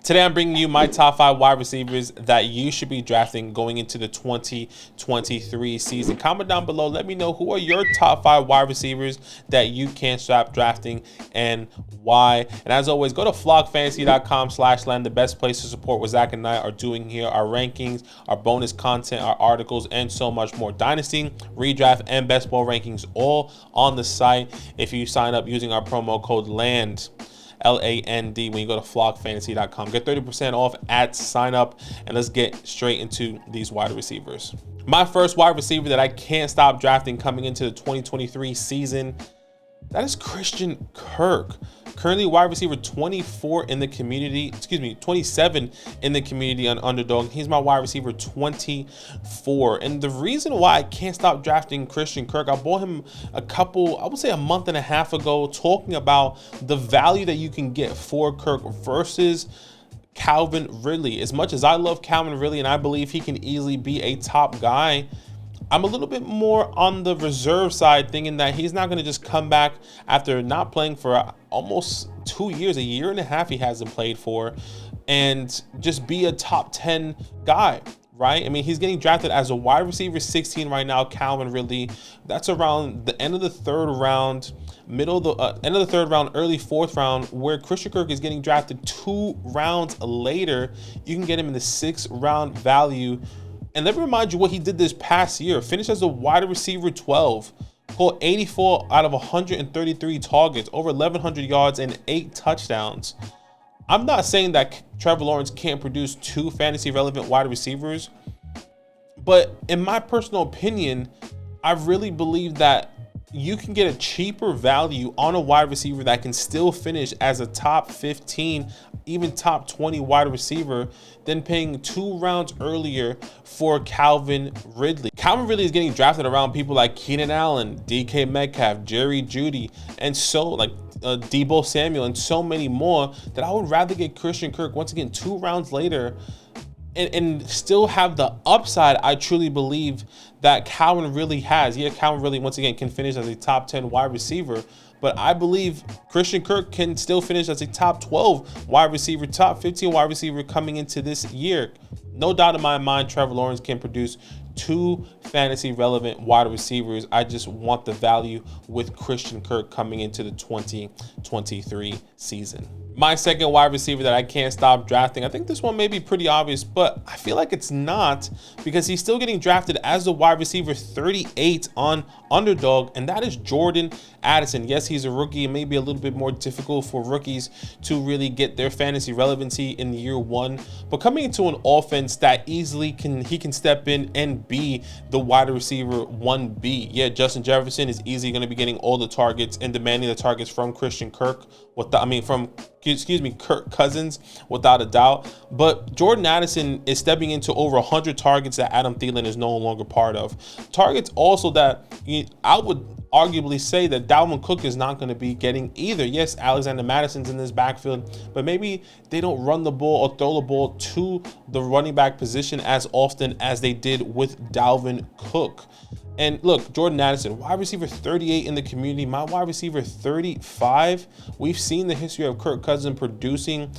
Today, I'm bringing you my top 5 wide receivers that you should be drafting going into the 2023 season. Comment down below. Let me know who are your top 5 wide receivers that you can't stop drafting and why. And as always, go to flogfantasy.com/land, the best place to support what Zach and I are doing here. Our rankings, our bonus content, our articles, and so much more. Dynasty, redraft, and best ball rankings all on the site if you sign up using our promo code LAND. LAND when you go to flogfantasy.com. Get 30% off at sign up, and let's get straight into these wide receivers. My first wide receiver that I can't stop drafting coming into the 2023 season, that is Christian Kirk. Currently wide receiver 24 in the community, 27 in the community on Underdog. He's my wide receiver 24. And the reason why I can't stop drafting Christian Kirk, I bought him a month and a half ago, talking about the value that you can get for Kirk versus Calvin Ridley. As much as I love Calvin Ridley and I believe he can easily be a top guy, I'm a little bit more on the reserve side, thinking that he's not going to just come back after not playing for almost 2 years, a year and a half he hasn't played for, and just be a top 10 guy, right? I mean, he's getting drafted as a wide receiver 16 right now, Calvin Ridley. That's around the end of the third round, end of the third round, early fourth round, where Christian Kirk is getting drafted 2 rounds later. You can get him in the 6th round value. And let me remind you what he did this past year. Finished as a wide receiver 12, caught 84 out of 133 targets, over 1,100 yards and 8 touchdowns. I'm not saying that Trevor Lawrence can't produce 2 fantasy relevant wide receivers, but in my personal opinion, I really believe that you can get a cheaper value on a wide receiver that can still finish as a top 15, even top 20 wide receiver than paying 2 rounds earlier for Calvin Ridley. Calvin Ridley is getting drafted around people like Keenan Allen, DK Metcalf, Jerry Jeudy, and Deebo Samuel, and so many more, that I would rather get Christian Kirk once again 2 rounds later and still have the upside I truly believe that Calvin Ridley has. Yeah, Calvin Ridley once again can finish as a top 10 wide receiver, but I believe Christian Kirk can still finish as a top 12 wide receiver, top 15 wide receiver coming into this year. No doubt in my mind, Trevor Lawrence can produce 2 fantasy relevant wide receivers. I just want the value with Christian Kirk coming into the 2023 season. My second wide receiver that I can't stop drafting, I think this one may be pretty obvious, but I feel like it's not, because he's still getting drafted as a wide receiver 38 on Underdog, and that is Jordan Addison. Yes, he's a rookie. It may be a little bit more difficult for rookies to really get their fantasy relevancy in year 1, but coming into an offense that easily he can step in and be the wide receiver 1B. Yeah, Justin Jefferson is easily going to be getting all the targets and demanding the targets from Kirk Cousins, without a doubt. But Jordan Addison is stepping into over 100 targets that Adam Thielen is no longer part of. Targets also that I would arguably say that Dalvin Cook is not going to be getting either. Yes, Alexander Madison's in this backfield, but maybe they don't run the ball or throw the ball to the running back position as often as they did with Dalvin Cook. And look, Jordan Addison, wide receiver 38 in the community, my wide receiver 35. We've seen the history of Kirk Cousins producing,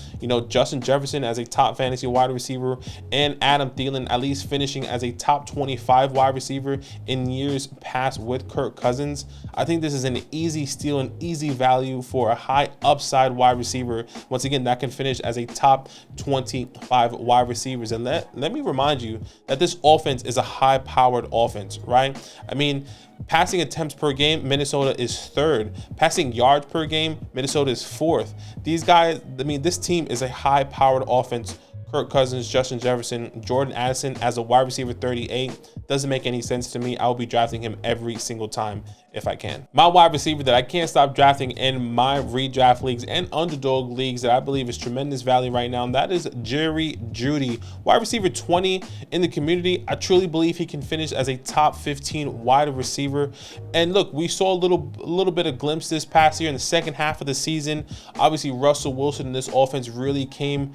Justin Jefferson as a top fantasy wide receiver, and Adam Thielen at least finishing as a top 25 wide receiver in years past with Kirk Cousins. I think this is an easy steal, an easy value for a high upside wide receiver, once again, that can finish as a top 25 wide receivers. And let me remind you that this offense is a high-powered offense, right? I mean, passing attempts per game, Minnesota is 3rd. Passing yards per game, Minnesota is 4th. These guys, this team is a high-powered offense. Kirk Cousins, Justin Jefferson, Jordan Addison as a wide receiver 38 doesn't make any sense to me. I will be drafting him every single time if I can. My wide receiver that I can't stop drafting in my redraft leagues and Underdog leagues that I believe is tremendous value right now, and that is Jerry Jeudy, wide receiver 20 in the community. I truly believe he can finish as a top 15 wide receiver. And look, we saw a little bit of glimpse this past year in the second half of the season. Obviously, Russell Wilson and this offense really came,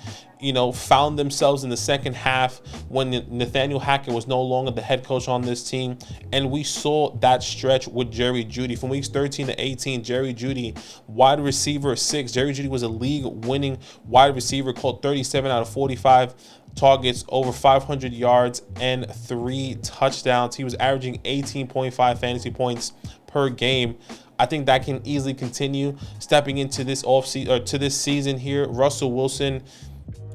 found themselves in the second half when Nathaniel Hackett was no longer the head head coach on this team. And we saw that stretch with Jerry Jeudy. From weeks 13 to 18, Jerry Jeudy, wide receiver 6. Jerry Jeudy was a league-winning wide receiver, caught 37 out of 45 targets, over 500 yards, and 3 touchdowns. He was averaging 18.5 fantasy points per game. I think that can easily continue stepping into this season here. Russell Wilson,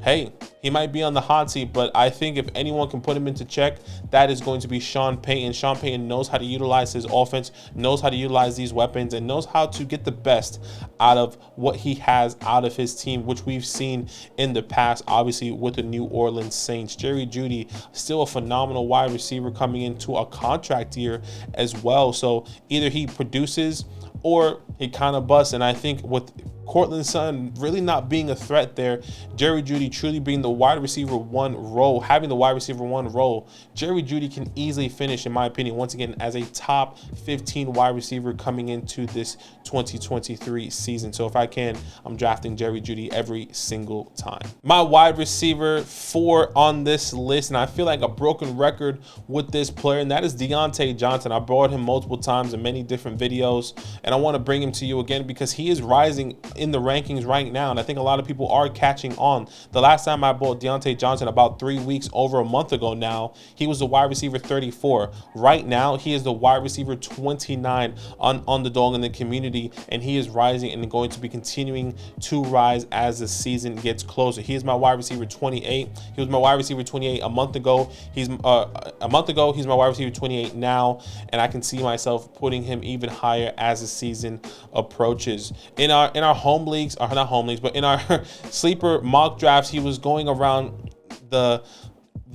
hey, he might be on the hot seat, but I think if anyone can put him into check, that is going to be Sean Payton. Sean Payton knows how to utilize his offense, knows how to utilize these weapons, and knows how to get the best out of what he has out of his team, which we've seen in the past, obviously, with the New Orleans Saints. Jerry Jeudy, still a phenomenal wide receiver coming into a contract year as well. So either he produces or he kind of busts. And I think with Cortland Sutton really not being a threat there, Jerry Jeudy truly being the wide receiver 1 role, having the wide receiver 1 role, Jerry Jeudy can easily finish, in my opinion, once again, as a top 15 wide receiver coming into this 2023 season. So if I can, I'm drafting Jerry Jeudy every single time. My wide receiver 4 on this list, and I feel like a broken record with this player, and that is Deontay Johnson. I brought him multiple times in many different videos, and I want to bring him to you again because he is rising in the rankings right now, and I think a lot of people are catching on. The last time I bought Deontay Johnson, about 3 weeks, over a month ago now, he was the wide receiver 34. Right now, he is the wide receiver 29 on Underdog in the community, and he is rising and going to be continuing to rise as the season gets closer. He is my wide receiver 28. He was my wide receiver 28 a month ago. He's my wide receiver 28 now, and I can see myself putting him even higher as the season approaches. In our home leagues, or not home leagues, but in our sleeper mock drafts, he was going around the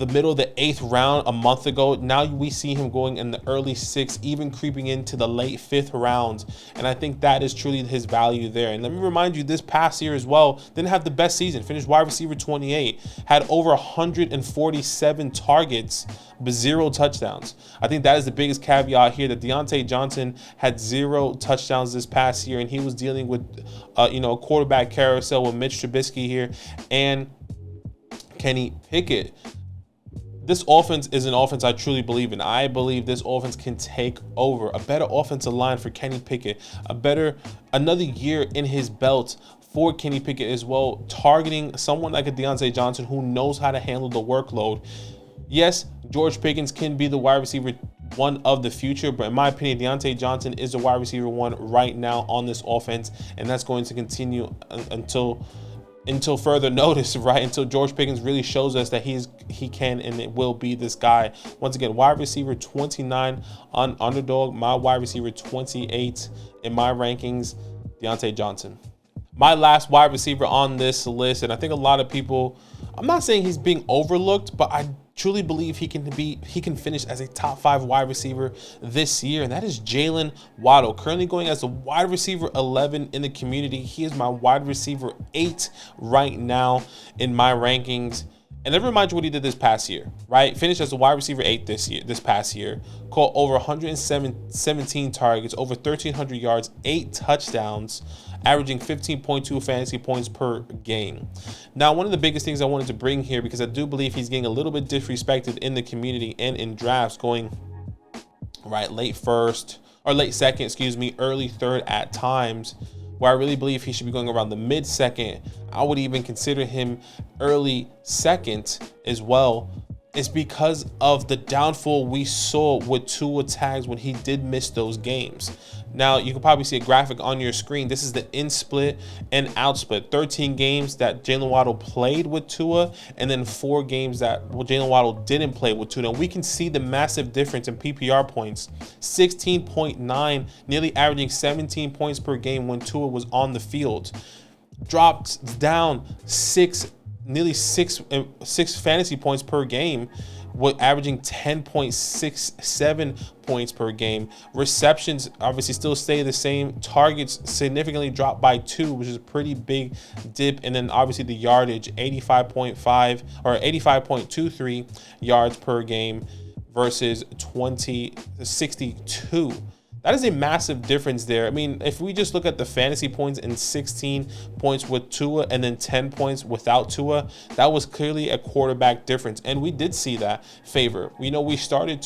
middle of the 8th round a month ago. Now we see him going in the early 6th, even creeping into the late 5th round. And I think that is truly his value there. And let me remind you, this past year as well, didn't have the best season. Finished wide receiver 28, had over 147 targets, but 0 touchdowns. I think that is the biggest caveat here, that Deontay Johnson had 0 touchdowns this past year, and he was dealing with a quarterback carousel with Mitch Trubisky here and Kenny Pickett. This offense is an offense I truly believe in. I believe this offense can take over. A better offensive line for Kenny Pickett, another year in his belt for Kenny Pickett as well, targeting someone like a Deontay Johnson who knows how to handle the workload. Yes, George Pickens can be the wide receiver 1 of the future, but in my opinion, Deontay Johnson is the wide receiver 1 right now on this offense, and that's going to continue until further notice, right? Until George Pickens really shows us that he can and it will be this guy. Once again, wide receiver 29 on Underdog, my wide receiver 28 in my rankings, Deontay Johnson. My last wide receiver on this list, and I think a lot of people, I'm not saying he's being overlooked, but I truly believe he can finish as a top 5 wide receiver this year, and that is Jalen Waddle, currently going as a wide receiver 11 in the community. He is my wide receiver 8 right now in my rankings. And let me remind you what he did this past year, right? Finished as a wide receiver 8 this past year, caught over 117 targets, over 1,300 yards, 8 touchdowns, averaging 15.2 fantasy points per game. Now, one of the biggest things I wanted to bring here, because I do believe he's getting a little bit disrespected in the community and in drafts, going late 1st or late 2nd, early 3rd at times, where I really believe he should be going around the mid 2nd. I would even consider him early 2nd as well. It's because of the downfall we saw with Tua tags when he did miss those games. Now, you can probably see a graphic on your screen. This is the in split and out split. 13 games that Jalen Waddle played with Tua, and then 4 games that Jalen Waddle didn't play with Tua. And we can see the massive difference in PPR points. 16.9, nearly averaging 17 points per game when Tua was on the field. Dropped down nearly six fantasy points per game, with averaging 10.67 points per game. Receptions obviously still stay the same. Targets significantly dropped by 2, which is a pretty big dip. And then obviously the yardage, 85.5 or 85.23 yards per game versus 62 That is a massive difference there. I mean, if we just look at the fantasy points and 16 points with Tua and then 10 points without Tua, that was clearly a quarterback difference. And we did see that favor. You know, we started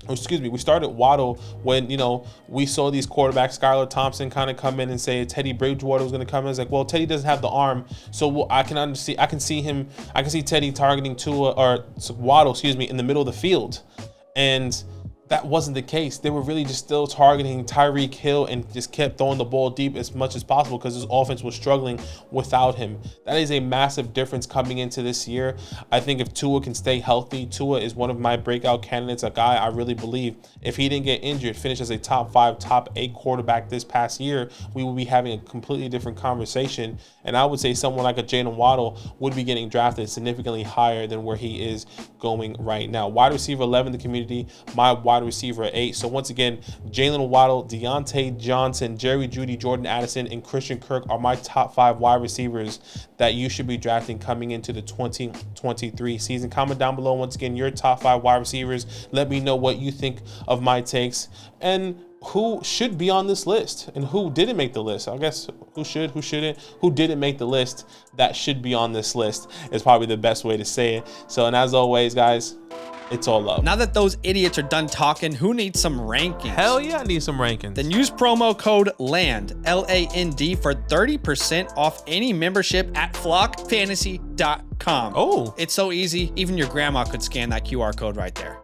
we started Waddle when, you know, we saw these quarterbacks, Skylar Thompson, kind of come in and say Teddy Bridgewater was going to come in. It's like, well, Teddy doesn't have the arm, so I can see Teddy targeting Tua or Waddle, in the middle of the field, and that wasn't the case. They were really just still targeting Tyreek Hill and just kept throwing the ball deep as much as possible because his offense was struggling without him. That is a massive difference coming into this year. I think if Tua can stay healthy, Tua is one of my breakout candidates, a guy I really believe if he didn't get injured, finish as a top 5, top 8 quarterback this past year, we would be having a completely different conversation. And I would say someone like a Jalen Waddle would be getting drafted significantly higher than where he is going right now. Wide receiver 11 in the community, my wide receiver at 8. So once again, Jalen Waddle, Deontay Johnson, Jerry Jeudy, Jordan Addison, and Christian Kirk are my top 5 wide receivers that you should be drafting coming into the 2023 season. Comment down below once again your top 5 wide receivers. Let me know what you think of my takes and who should be on this list and who didn't make the list. I guess who should, who shouldn't, who didn't make the list that should be on this list is probably the best way to say it. So, and as always, guys, it's all love. Now that those idiots are done talking, who needs some rankings? Hell yeah, I need some rankings. Then use promo code LAND, LAND, for 30% off any membership at flockfantasy.com. Oh. It's so easy, even your grandma could scan that QR code right there.